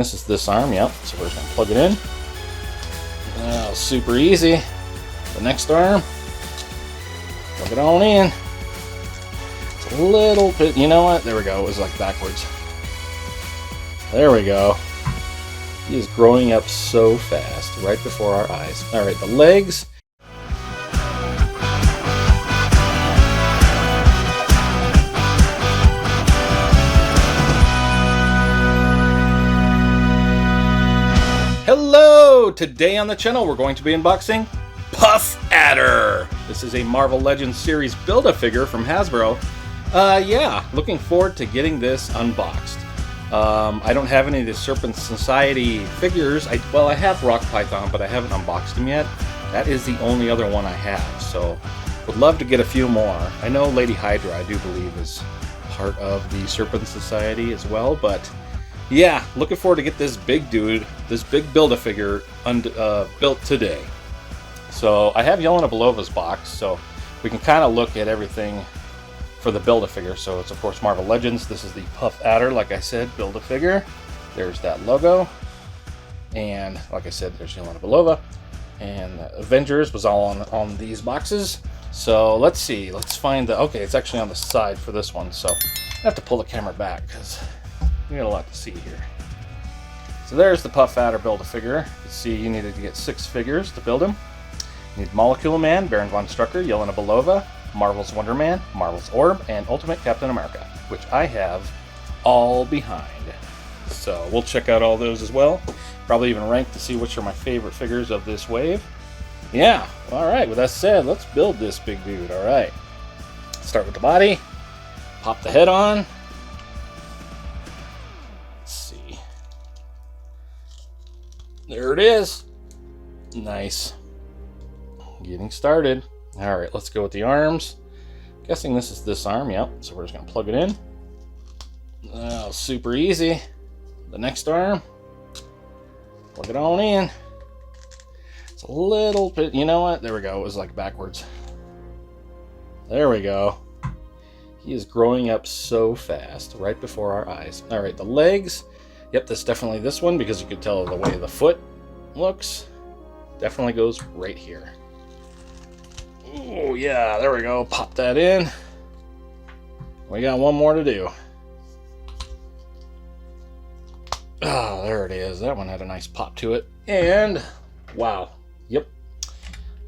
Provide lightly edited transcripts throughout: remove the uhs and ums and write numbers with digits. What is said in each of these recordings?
This is this arm, yep. So we're just gonna plug it in. Oh, super easy. The next arm, plug it on in. It's a little bit, you know what? There we go. It was like backwards. There we go. He is growing up so fast, right before our eyes. All right, the legs. Hello! Today on the channel we're going to be unboxing Puffin. This is a Marvel Legends series Build-A-Figure from Hasbro. Yeah, looking forward to getting this unboxed. I don't have any of the Serpent Society figures. I have Rock Python, but I haven't unboxed him yet. That is the only other one I have, so would love to get a few more. I know Lady Hydra, I do believe, is part of the Serpent Society as well, but yeah, looking forward to get this big dude, this big Build-A-Figure built today. So I have Yelena Belova's box, so we can kind of look at everything for the Build-A-Figure. So it's of course Marvel Legends. This is the Puffin, like I said, Build-A-Figure. There's that logo, and like I said, there's Yelena Belova. And Avengers was all on these boxes. So let's see, let's find the, okay, it's actually on the side for this one, so I have to pull the camera back because we got a lot to see here. So there's the Puffin Build-A-Figure. You can see you needed to get 6 figures to build him. You need Molecule Man, Baron von Strucker, Yelena Belova, Marvel's Wonder Man, Marvel's Orb, and Ultimate Captain America, which I have all behind. So we'll check out all those as well. Probably even rank to see which are my favorite figures of this wave. Yeah, alright, with that said, let's build this big dude. Alright, start with the body, pop the head on. There it is. Nice. Getting started. All right, let's go with the arms. Guessing this is this arm, yep. So we're just gonna plug it in. Oh, super easy. The next arm, plug it on in. It's a little bit, you know what? There we go. It was like backwards. There we go. He is growing up so fast, right before our eyes. All right, the legs. Yep, that's definitely this one because you could tell the way the foot looks. Definitely goes right here. Oh yeah, there we go. Pop that in. We got one more to do. Oh, there it is. That one had a nice pop to it. And wow. Yep.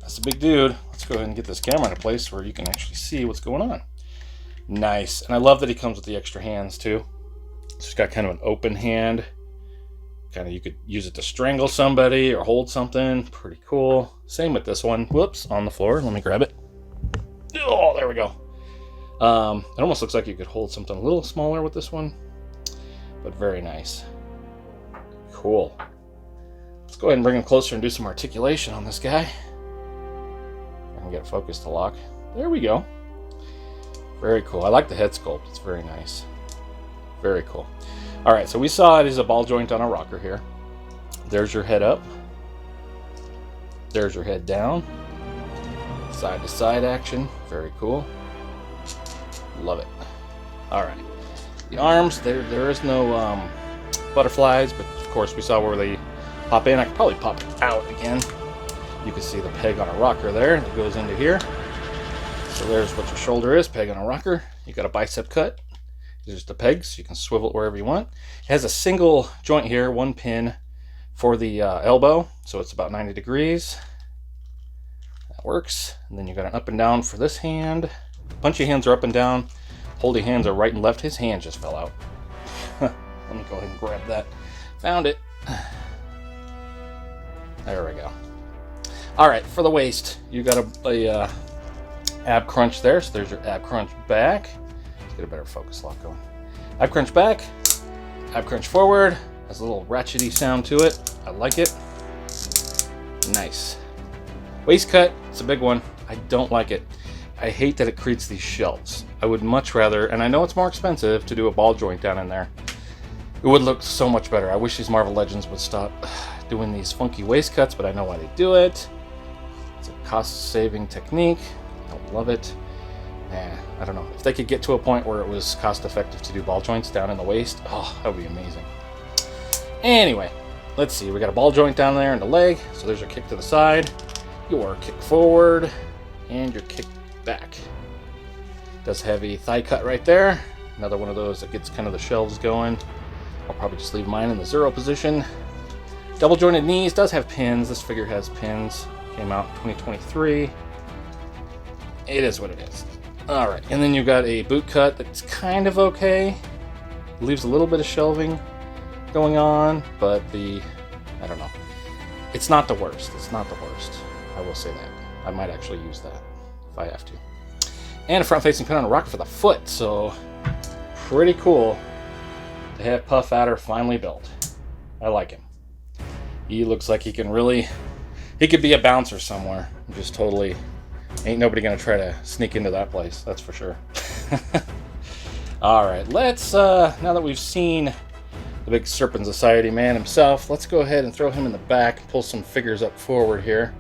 That's a big dude. Let's go ahead and get this camera in a place where you can actually see what's going on. Nice. And I love that he comes with the extra hands too. It's got kind of an open hand. Kind of, you could use it to strangle somebody or hold something. Pretty cool. Same with this one. Whoops, on the floor. Let me grab it. Oh, there we go. It almost looks like you could hold something a little smaller with this one, but very nice. Cool. Let's go ahead and bring him closer and do some articulation on this guy. I can get it focused to lock. There we go. Very cool. I like the head sculpt. It's very nice. Very cool. All right, so we saw it as a ball joint on a rocker here. There's your head up. There's your head down. Side to side action. Very cool. Love it. All right. The arms, there is no butterflies, but of course we saw where they pop in. I could probably pop it out again. You can see the peg on a rocker there that goes into here. So there's what your shoulder is, peg on a rocker. You got a bicep cut. There's the pegs, you can swivel it wherever you want. It has a single joint here, one pin for the elbow, so it's about 90 degrees. That works. And then you got an up and down for this hand. Punchy hands are up and down. Holding hands are right and left. His hand just fell out. Let me go ahead and grab that. Found it. There we go. All right, for the waist, you got a ab crunch there, so there's your ab crunch back. Get a better focus lock going. Ab crunch back, ab crunch forward. Has a little ratchety sound to it. I like it. Nice. Waist cut, it's a big one. I don't like it. I hate that it creates these shelves. I would much rather, and I know it's more expensive to do a ball joint down in there. It would look so much better. I wish these Marvel Legends would stop doing these funky waist cuts, but I know why they do it. It's a cost-saving technique. I don't love it. I don't know. If they could get to a point where it was cost effective to do ball joints down in the waist, oh, that would be amazing. Anyway, let's see. We got a ball joint down there in the leg. So there's your kick to the side, your kick forward, and your kick back. Does have a thigh cut right there. Another one of those that gets kind of the shelves going. I'll probably just leave mine in the 0 position. Double jointed knees, does have pins. This figure has pins. Came out in 2023. It is what it is. All right, and then you've got a boot cut that's kind of okay. Leaves a little bit of shelving going on, but I don't know. It's not the worst. It's not the worst. I will say that. I might actually use that if I have to. And a front-facing pin on a rocket for the foot, so pretty cool to have Puff Adder finally built. I like him. He looks like he can really, he could be a bouncer somewhere. Just totally, ain't nobody gonna try to sneak into that place, that's for sure. All right, let's, now that we've seen the big Serpent Society man himself, let's go ahead and throw him in the back and pull some figures up forward here.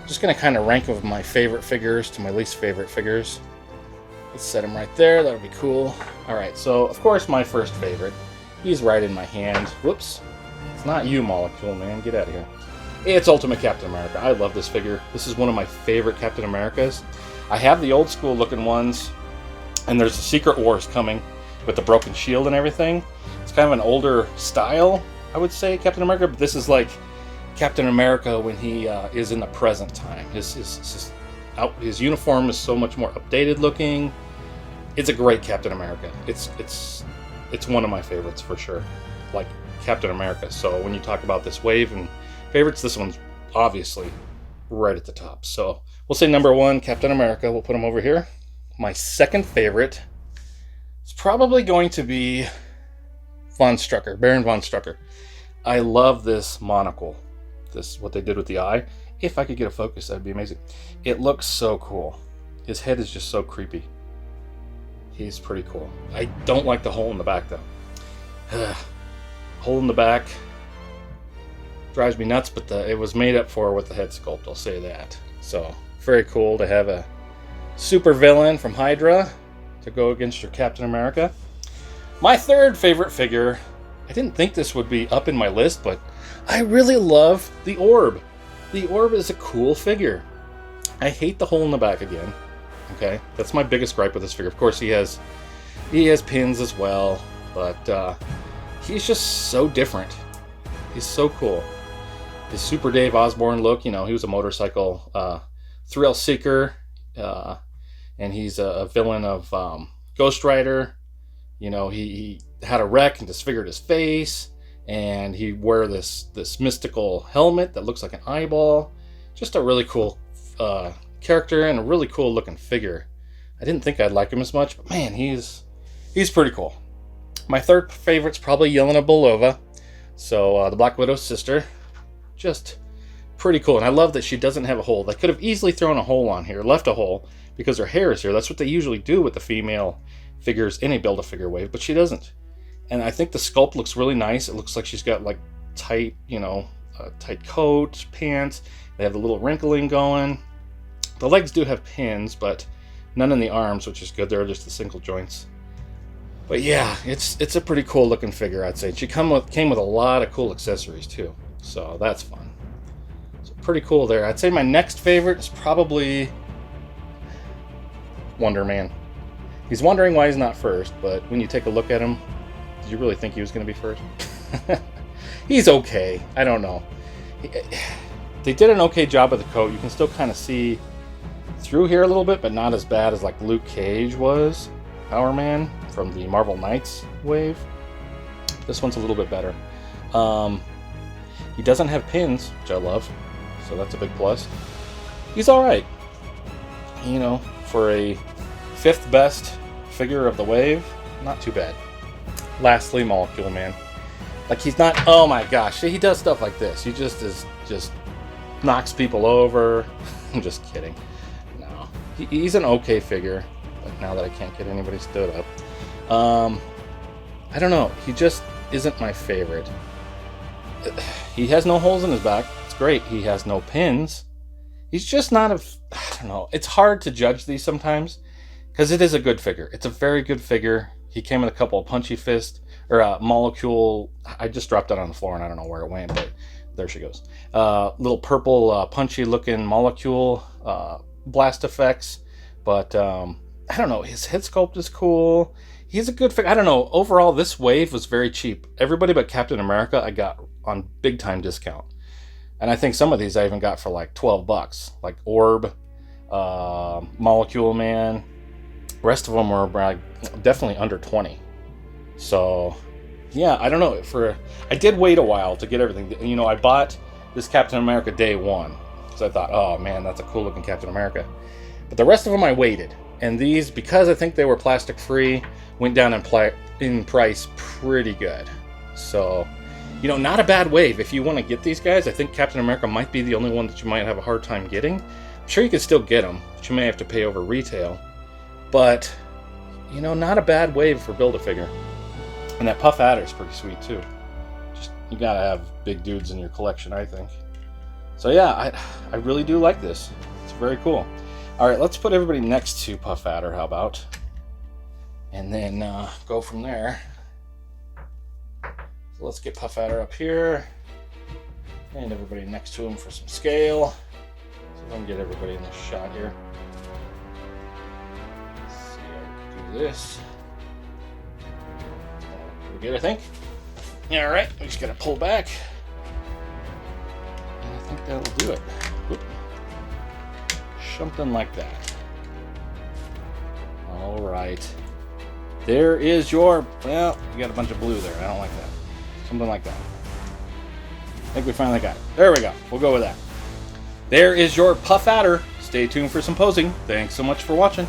Just gonna kind of rank of my favorite figures to my least favorite figures. Let's set him right there, that would be cool. All right, so of course my first favorite, he's right in my hand. Whoops, it's not you, Molecule Man, get out of here. It's Ultimate Captain America. I love this figure. This is one of my favorite Captain Americas. I have the old school looking ones, and there's the Secret Wars coming with the broken shield and everything. It's kind of an older style, I would say, Captain America, but this is like Captain America when he is in the present time. His uniform is so much more updated looking. It's a great Captain America. It's one of my favorites for sure, like Captain America. So when you talk about this wave and favorites, this one's obviously right at the top. So we'll say number 1, Captain America. We'll put him over here. My second favorite is probably going to be Von Strucker, Baron Von Strucker. I love this monocle. This, what they did with the eye. If I could get a focus, that'd be amazing. It looks so cool. His head is just so creepy. He's pretty cool. I don't like the hole in the back though. Hole in the back drives me nuts, but it was made up for with the head sculpt, I'll say that. So very cool to have a super villain from Hydra to go against your Captain America. My third favorite figure, I didn't think this would be up in my list, but I really love the Orb. The Orb is a cool figure. I hate the hole in the back again. Okay, that's my biggest gripe with this figure. Of course, he has pins as well, but he's just so different. He's so cool. His Super Dave Osborne look, you know, he was a motorcycle thrill seeker, and he's a villain of Ghost Rider. You know, he had a wreck and disfigured his face, and he wore this mystical helmet that looks like an eyeball. Just a really cool character and a really cool looking figure. I didn't think I'd like him as much, but man, he's pretty cool. My third favorite's probably Yelena Belova. So the Black Widow's sister. Just pretty cool. And I love that she doesn't have a hole. They could have easily thrown a hole on here, left a hole, because her hair is here. That's what they usually do with the female figures in a Build-A-Figure wave, but she doesn't. And I think the sculpt looks really nice. It looks like she's got like tight, you know, tight coat, pants. They have the little wrinkling going. The legs do have pins, but none in the arms, which is good. They're just the single joints. But yeah, it's a pretty cool looking figure, I'd say. She came with a lot of cool accessories too, so that's fun. So pretty cool there. I'd say my next favorite is probably Wonder Man. He's wondering why he's not first, but when you take a look at him, did you really think he was going to be first? He's okay. I don't know. They did an okay job with the coat. You can still kind of see through here a little bit, but not as bad as like Luke Cage was, Power Man, from the Marvel Knights wave. This one's a little bit better. He doesn't have pins, which I love, so that's a big plus. He's alright. You know, for a 5th best figure of the wave, not too bad. Lastly, Molecule Man. Like, he's not, oh my gosh, he does stuff like this. He just knocks people over. I'm just kidding. No, he's an okay figure, but now that I can't get anybody stood up. I don't know, he just isn't my favorite. He has no holes in his back. It's great. He has no pins. He's just not I don't know. It's hard to judge these sometimes because it is a good figure. It's a very good figure. He came with a couple of punchy fists, or molecule. I just dropped that on the floor and I don't know where it went, but there she goes. Little purple, punchy looking molecule blast effects. But I don't know. His head sculpt is cool. He's a good figure. I don't know. Overall, this wave was very cheap. Everybody but Captain America I got on big time discount. And I think some of these I even got for like $12. Like Orb, Molecule Man. The rest of them were definitely under 20. So, yeah, I don't know. I did wait a while to get everything. You know, I bought this Captain America day one because I thought, oh man, that's a cool looking Captain America. But the rest of them I waited. And these, because I think they were plastic free, went down in price pretty good. So, you know, not a bad wave. If you want to get these guys, I think Captain America might be the only one that you might have a hard time getting. I'm sure you can still get them, but you may have to pay over retail. But, you know, not a bad wave for Build-A-Figure. And that Puff Adder is pretty sweet too. Just, you gotta have big dudes in your collection, I think. So yeah, I really do like this. It's very cool. Alright, let's put everybody next to Puff Adder, how about? And then go from there. So let's get Puff Adder up here. And everybody next to him for some scale. So let me get everybody in this shot here. Let's see how we can do this. Pretty good, I think. Alright, we just gotta pull back. And I think that'll do it. Whoop. Something like that. Alright. There is your... Well, you got a bunch of blue there. I don't like that. Something like that. I think we finally got it. There we go. We'll go with that. There is your Puff Adder. Stay tuned for some posing. Thanks so much for watching.